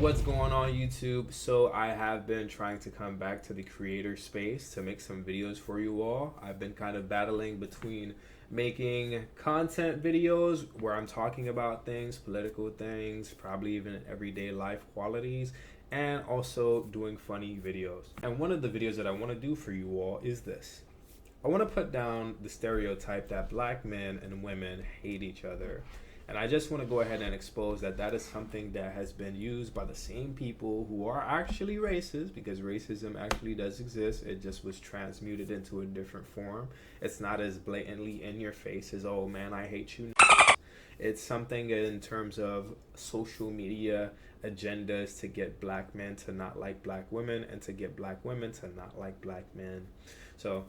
What's going on YouTube? So I have been trying to come back to the creator space to make some videos for you all. I've been kind of battling between making content videos where I'm talking about things, political things, probably even everyday life qualities, and also doing funny videos. And one of the videos that I want to do for you all is this. I want to put down the stereotype that black men and women hate each other. And I just want to go ahead and expose that that is something that has been used by the same people who are actually racist, because racism actually does exist. It just was transmuted into a different form. It's not as blatantly in your face as, oh man, I hate you. It's something in terms of social media agendas to get black men to not like black women and to get black women to not like black men. So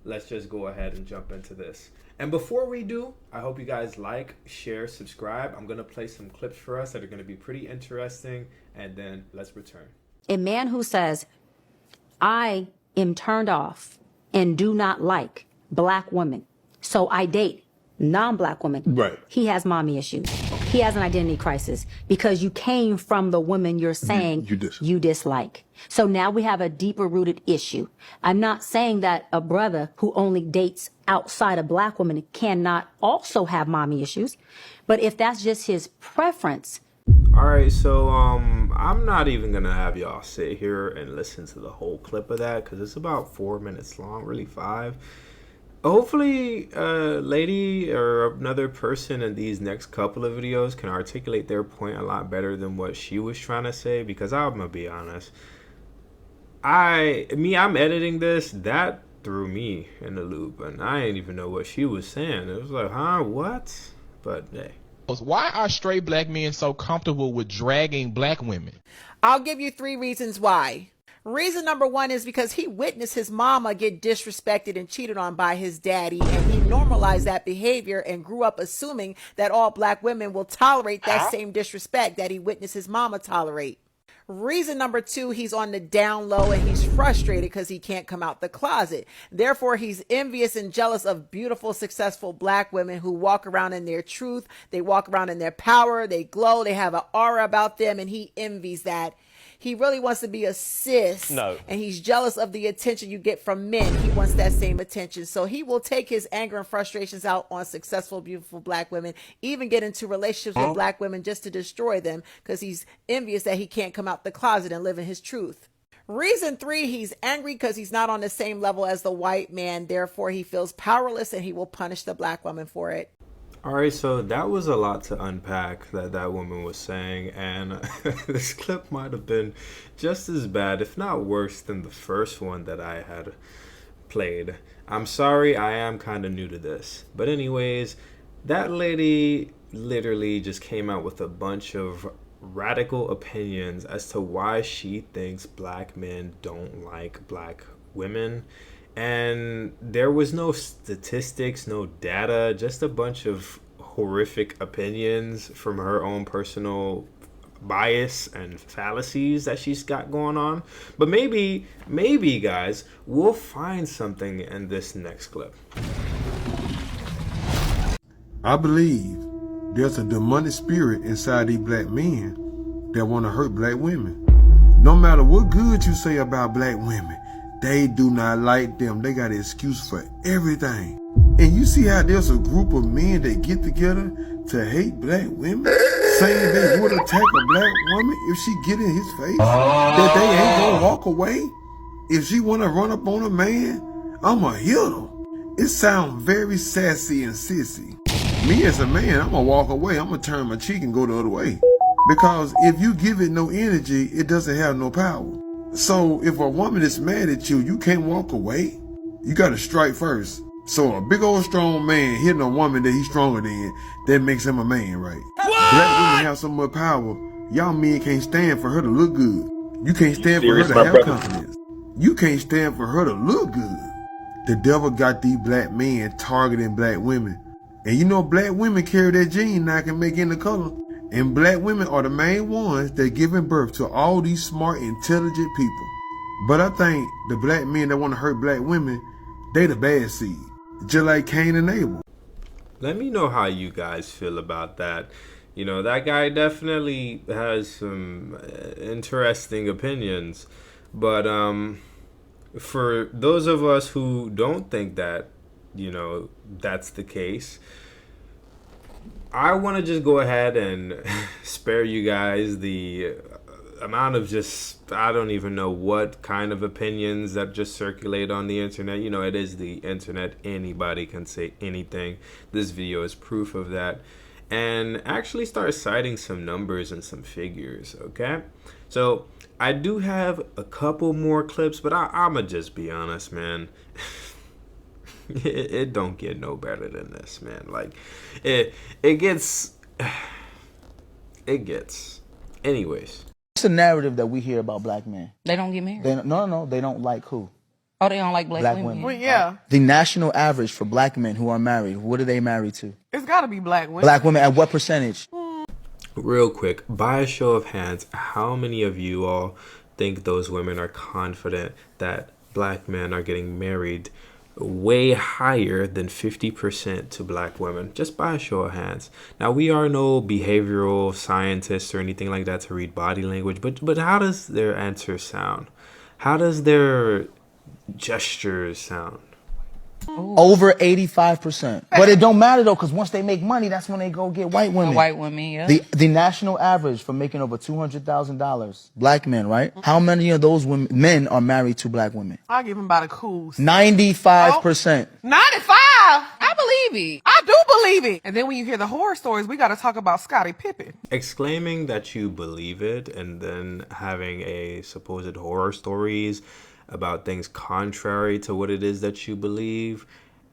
let's just go ahead and jump into this. And before we do, I hope you guys like, share, subscribe. I'm going to play some clips for us that are going to be pretty interesting, and then let's return. A man who says, I am turned off and do not like black women, so I date non-black women. Right. He has mommy issues. He has an identity crisis because you came from the woman you're saying you dislike. So now we have a deeper rooted issue. I'm not saying that a brother who only dates outside of black women cannot also have mommy issues, but if that's just his preference. All right, so I'm not even gonna have y'all sit here and listen to the whole clip of that because it's about 4 minutes long, really 5. Hopefully a lady or another person in these next couple of videos can articulate their point a lot better than what she was trying to say, because I'm gonna be honest, I'm editing this, that threw me in the loop, and I didn't even know what she was saying. It was like, huh, what? But hey. Why are straight black men so comfortable with dragging black women? I'll give you 3 reasons why. Reason number 1 is because he witnessed his mama get disrespected and cheated on by his daddy, and he normalized that behavior and grew up assuming that all black women will tolerate that same disrespect that he witnessed his mama tolerate. Reason number 2, he's on the down low and he's frustrated because he can't come out the closet. Therefore, he's envious and jealous of beautiful, successful black women who walk around in their truth. They walk around in their power. They glow. They have an aura about them, and he envies that. He really wants to be a sis, and he's jealous of the attention you get from men. He wants that same attention. So he will take his anger and frustrations out on successful, beautiful black women, even get into relationships with black women just to destroy them because he's envious that he can't come out the closet and live in his truth. Reason 3, he's angry because he's not on the same level as the white man. Therefore, he feels powerless and he will punish the black woman for it. All right, so that was a lot to unpack that woman was saying, and this clip might have been just as bad, if not worse, than the first one that I had played. I'm sorry, I am kind of new to this. But anyways, that lady literally just came out with a bunch of radical opinions as to why she thinks black men don't like black women. And there was no statistics, no data, just a bunch of horrific opinions from her own personal bias and fallacies that she's got going on. But maybe guys, we'll find something in this next clip. I believe there's a demonic spirit inside these black men that want to hurt black women. No matter what good you say about black women, they do not like them. They got an excuse for everything. And you see how there's a group of men that get together to hate black women, saying they would attack a black woman if she get in his face, that they ain't gonna walk away. If she wanna run up on a man, I'ma hit her. It sounds very sassy and sissy. Me as a man, I'ma walk away. I'ma turn my cheek and go the other way. Because if you give it no energy, it doesn't have no power. So if a woman is mad at you, you can't walk away. You gotta strike first. So a big old strong man hitting a woman that he's stronger than, that makes him a man, right? What? Black women have so much power, y'all men can't stand for her to look good. You can't stand for her to have confidence. You can't stand for her to look good. The devil got these black men targeting black women. And you know black women carry that gene now can make any color. And black women are the main ones that giving birth to all these smart, intelligent people. But I think the black men that want to hurt black women, they the bad seed. Just like Cain and Abel. Let me know how you guys feel about that. You know, that guy definitely has some interesting opinions. But for those of us who don't think that, you know, that's the case, I want to just go ahead and spare you guys the amount of just, I don't even know what kind of opinions that just circulate on the internet. You know, it is the internet. Anybody can say anything. This video is proof of that. And actually start citing some numbers and some figures, okay? So I do have a couple more clips, but I'ma just be honest, man. It don't get no better than this, man. Like, it gets, anyways. It's a narrative that we hear about black men. They don't get married. No, they don't like who? Oh, they don't like black women. Well, yeah. The national average for black men who are married, what are they married to? It's got to be black women. Black women at what percentage? Real quick, by a show of hands, how many of you all think those women are confident that black men are getting married way higher than 50% to black women? Just by a show of hands. Now, we are no behavioral scientists or anything like that to read body language, but how does their answer sound? How does their gestures sound? Over 85%. But it don't matter though, because once they make money, that's when they go get white women. White women, yeah. The national average for making over $200,000, black men, right? How many of those men are married to black women? I'll give him about a cool 95%. 95. I believe it. I do believe it. And then when you hear the horror stories, we got to talk about Scottie Pippen. Exclaiming that you believe it and then having a supposed horror stories about things contrary to what it is that you believe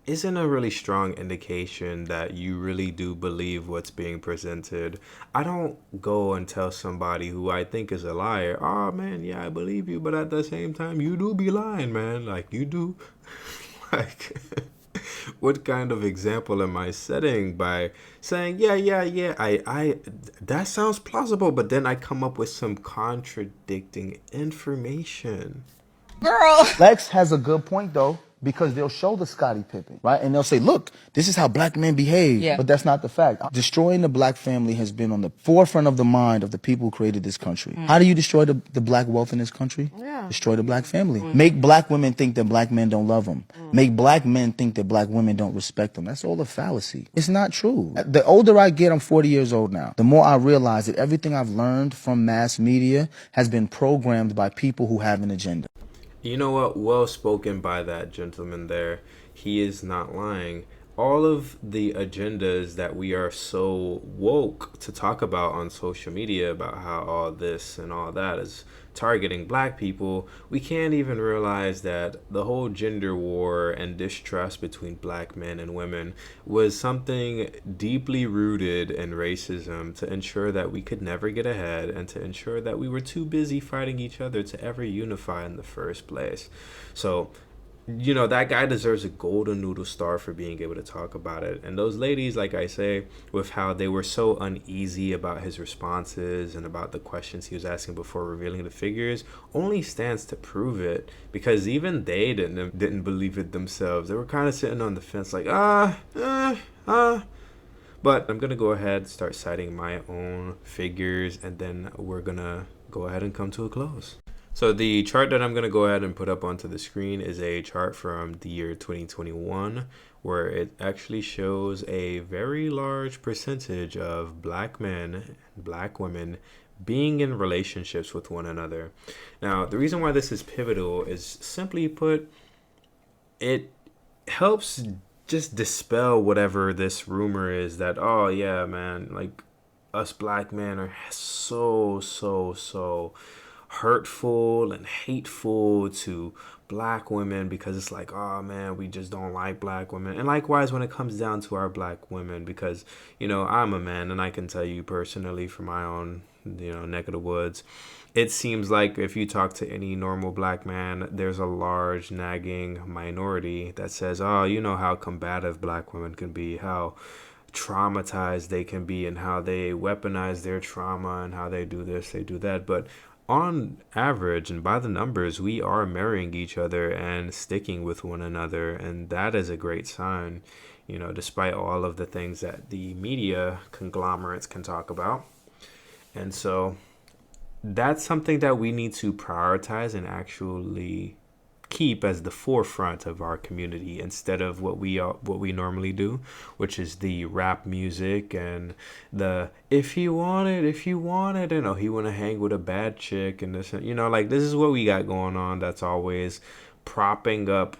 isn't a really strong indication that you really do believe what's being presented. I don't go and tell somebody who I think is a liar, oh man, yeah, I believe you, but at the same time, you do be lying, man. Like, you do. Like, what kind of example am I setting by saying, yeah, I that sounds plausible, but then I come up with some contradicting information? Girl. Lex has a good point though, because they'll show the Scottie Pippen, right? And they'll say, look, this is how black men behave. Yeah. But that's not the fact. Destroying the black family has been on the forefront of the mind of the people who created this country. How do you destroy the black wealth in this country? Yeah. Destroy the black family. Make black women think that black men don't love them. Make black men think that black women don't respect them. That's all a fallacy. It's not true. The older I get, I'm 40 years old now, the more I realize that everything I've learned from mass media has been programmed by people who have an agenda. You know what? Well spoken by that gentleman there. He is not lying. All of the agendas that we are so woke to talk about on social media about how all this and all that is targeting black people, we can't even realize that the whole gender war and distrust between black men and women was something deeply rooted in racism to ensure that we could never get ahead and to ensure that we were too busy fighting each other to ever unify in the first place. So, you know, that guy deserves a golden noodle star for being able to talk about it. And those ladies, like I say, with how they were so uneasy about his responses and about the questions he was asking before revealing the figures, only stands to prove it, because even they didn't believe it themselves. They were kind of sitting on the fence like, But I'm going to go ahead and start citing my own figures, and then we're going to go ahead and come to a close. So the chart that I'm going to go ahead and put up onto the screen is a chart from the year 2021, where it actually shows a very large percentage of black men and black women being in relationships with one another. Now, the reason why this is pivotal is, simply put, it helps just dispel whatever this rumor is that, oh yeah, man, like, us black men are so hurtful and hateful to black women, because it's like, oh man, we just don't like black women. And likewise when it comes down to our black women, because, you know, I'm a man and I can tell you personally from my own, you know, neck of the woods, it seems like if you talk to any normal black man, there's a large nagging minority that says, oh, you know how combative black women can be, how traumatized they can be, and how they weaponize their trauma and how they do this, they do that. But on average and by the numbers, we are marrying each other and sticking with one another. And that is a great sign, you know, despite all of the things that the media conglomerates can talk about. And so that's something that we need to prioritize and actually keep as the forefront of our community, instead of what we normally do, which is the rap music and the if you want it, you know, he want to hang with a bad chick and this, you know, like this is what we got going on. That's always propping up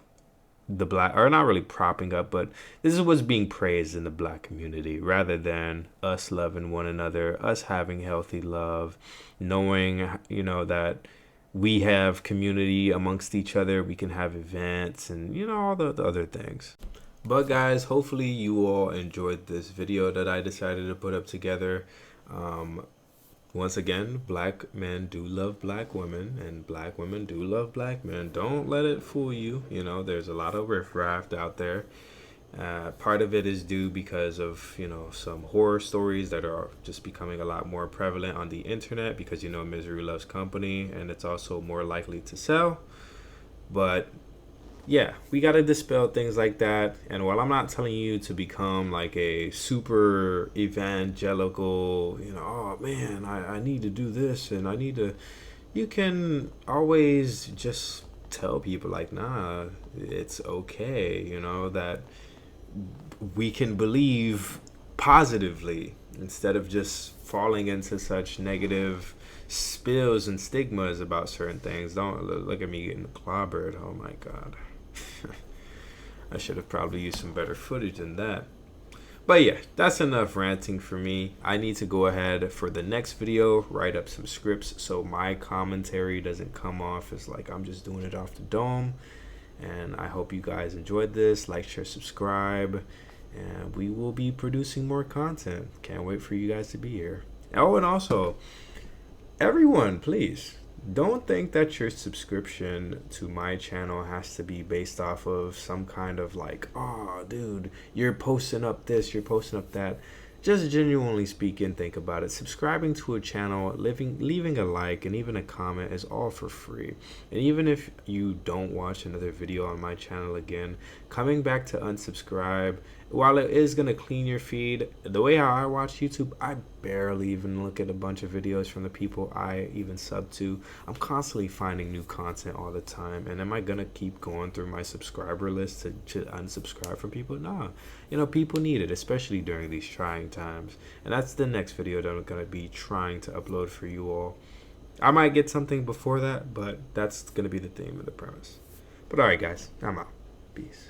the black, or not really propping up, but this is what's being praised in the black community, rather than us loving one another, us having healthy love, knowing, you know, that we have community amongst each other. We can have events and, you know, all the other things. But guys, hopefully you all enjoyed this video that I decided to put up together. Once again, black men do love black women, and black women do love black men. Don't let it fool you. You know, there's a lot of riffraff out there. Part of it is due because of, you know, some horror stories that are just becoming a lot more prevalent on the internet, because, you know, misery loves company, and it's also more likely to sell. But yeah, we got to dispel things like that. And while I'm not telling you to become like a super evangelical, you know, oh man, I need to do this and I need to, you can always just tell people like, nah, it's okay, you know, that we can believe positively instead of just falling into such negative spills and stigmas about certain things. Don't look at me getting clobbered. Oh my God. I should have probably used some better footage than that. But yeah, that's enough ranting for me. I need to go ahead for the next video, write up some scripts so my commentary doesn't come off as like I'm just doing it off the dome. And I hope you guys enjoyed this. Like, share, subscribe, and we will be producing more content. Can't wait for you guys to be here. Oh, and also, everyone, please don't think that your subscription to my channel has to be based off of some kind of like, oh dude, you're posting up this, you're posting up that. Just genuinely speaking, think about it. Subscribing to a channel, leaving a like, and even a comment is all for free. And even if you don't watch another video on my channel again, coming back to unsubscribe, while it is going to clean your feed, the way how I watch YouTube, I barely even look at a bunch of videos from the people I even sub to. I'm constantly finding new content all the time. And am I going to keep going through my subscriber list to unsubscribe from people? Nah. You know, people need it, especially during these trying times. And that's the next video that I'm going to be trying to upload for you all. I might get something before that, but that's going to be the theme and the premise. But alright guys, I'm out. Peace.